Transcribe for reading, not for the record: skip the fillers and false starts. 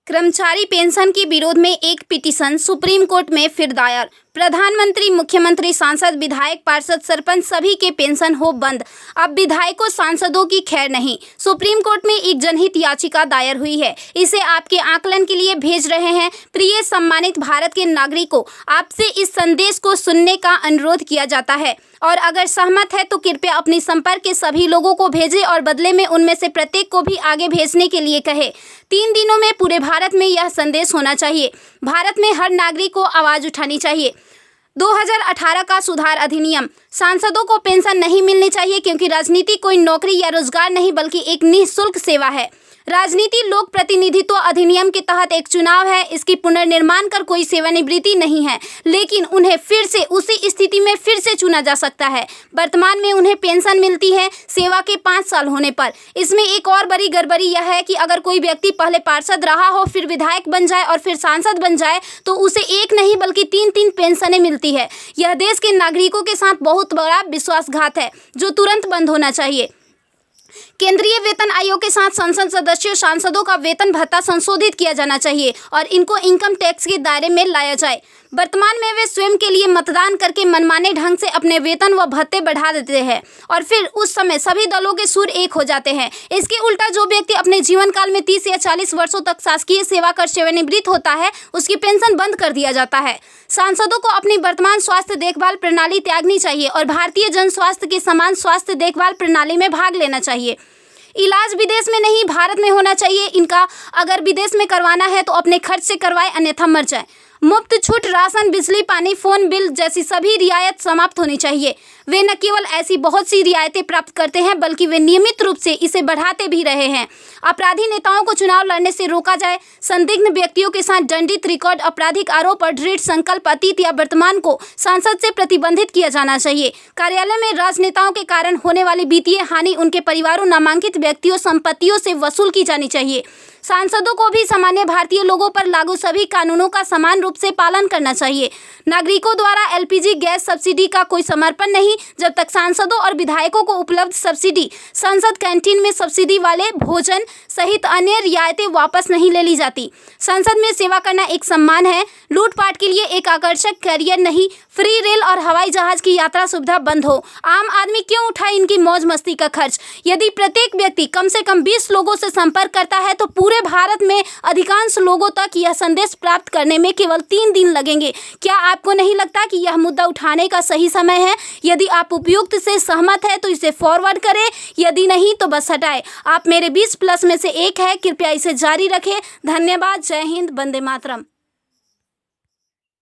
कर्मचारी पेंशन के विरोध में एक पिटीशन सुप्रीम कोर्ट में फिर दायर। प्रधानमंत्री, मुख्यमंत्री, सांसद, विधायक, पार्षद, सरपंच सभी के पेंशन हो बंद। अब विधायकों, सांसदों की खैर नहीं। सुप्रीम कोर्ट में एक जनहित याचिका दायर हुई है। इसे आपके आकलन के लिए भेज रहे हैं। प्रिय सम्मानित भारत के नागरिकों, आपसे इस संदेश को सुनने का अनुरोध किया जाता है और अगर सहमत है तो कृपया अपने संपर्क के सभी लोगों को भेजें और बदले में उनमें से प्रत्येक को भी आगे भेजने के लिए कहें। 3 दिनों में पूरे भारत में यह संदेश होना चाहिए। भारत में हर नागरिक को आवाज़ उठानी चाहिए। 2018 का सुधार अधिनियम। सांसदों को पेंशन नहीं मिलनी चाहिए क्योंकि राजनीति कोई नौकरी या रोजगार नहीं बल्कि एक निःशुल्क सेवा है। राजनीति लोक प्रतिनिधित्व अधिनियम के तहत एक चुनाव है। इसकी पुनर्निर्माण कर कोई सेवानिवृत्ति नहीं है, लेकिन उन्हें फिर से उसी स्थिति में फिर से चुना जा सकता है। वर्तमान में उन्हें पेंशन मिलती है सेवा के 5 साल होने पर। इसमें एक और बड़ी गड़बड़ी यह है कि अगर कोई व्यक्ति पहले पार्षद रहा हो, फिर विधायक बन जाए और फिर सांसद बन जाए तो उसे एक नहीं बल्कि 3-3 पेंशनें मिलती है। यह देश के नागरिकों के साथ बहुत बड़ा विश्वासघात है जो तुरंत बंद होना चाहिए। केंद्रीय वेतन आयोग के साथ संसद सदस्यों, सांसदों का वेतन भत्ता संशोधित किया जाना चाहिए और इनको इनकम टैक्स के दायरे में लाया जाए। वर्तमान में वे स्वयं के लिए मतदान करके मनमाने ढंग से अपने वेतन व भत्ते बढ़ा देते हैं और फिर उस समय सभी दलों के सुर एक हो जाते हैं। इसके उल्टा जो व्यक्ति अपने जीवन काल में 30 या 40 वर्षों तक शासकीय सेवा कर सेवानिवृत्त होता है, उसकी पेंशन बंद कर दिया जाता है। सांसदों को अपनी वर्तमान स्वास्थ्य देखभाल प्रणाली त्यागनी चाहिए और भारतीय जन स्वास्थ्य के समान स्वास्थ्य देखभाल प्रणाली में भाग लेना चाहिए। इलाज विदेश में नहीं, भारत में होना चाहिए इनका। अगर विदेश में करवाना है तो अपने खर्च से करवाए, अन्यथा मर जाए। मुफ्त छूट, राशन, बिजली, पानी, फोन बिल जैसी सभी रियायत समाप्त होनी चाहिए। वे न केवल ऐसी बहुत सी रियायतें प्राप्त करते हैं बल्कि वे नियमित रूप से इसे बढ़ाते भी रहे हैं। अपराधी नेताओं को चुनाव लड़ने से रोका जाए। संदिग्ध व्यक्तियों के साथ दंडित रिकॉर्ड, आपराधिक आरोप और दृढ़ संकल्प अतीत या वर्तमान को संसद से प्रतिबंधित किया जाना चाहिए। कार्यालय में राजनेताओं के कारण होने वाली वित्तीय हानि उनके परिवारों, नामांकित व्यक्तियों, संपत्तियों से वसूल की जानी चाहिए। सांसदों को भी सामान्य भारतीय लोगों पर लागू सभी कानूनों का समान रूप से पालन करना चाहिए। नागरिकों द्वारा एलपीजी गैस सब्सिडी का कोई समर्पण नहीं जब तक सांसदों और विधायकों को उपलब्ध सब्सिडी, संसद कैंटीन में सब्सिडी वाले भोजन सहित अन्य रियायतें वापस नहीं ले ली जाती। संसद में सेवा करना एक सम्मान है, लूटपाट के लिए एक आकर्षक करियर नहीं। फ्री रेल और हवाई जहाज की यात्रा सुविधा बंद हो। आम आदमी क्यों उठाए इनकी मौज मस्ती का खर्च? यदि प्रत्येक व्यक्ति कम से कम 20 लोगों से संपर्क करता है तो पूरे भारत में अधिकांश लोगों तक यह संदेश प्राप्त करने में केवल 3 दिन लगेंगे। क्या आपको नहीं लगता कि यह मुद्दा उठाने का सही समय है? यदि आप उपयुक्त से सहमत है तो इसे फॉरवर्ड करें, यदि नहीं तो बस हटाएं। आप मेरे 20+ में से एक है। कृपया इसे जारी रखें। धन्यवाद। जय हिंद। वंदे मातरम।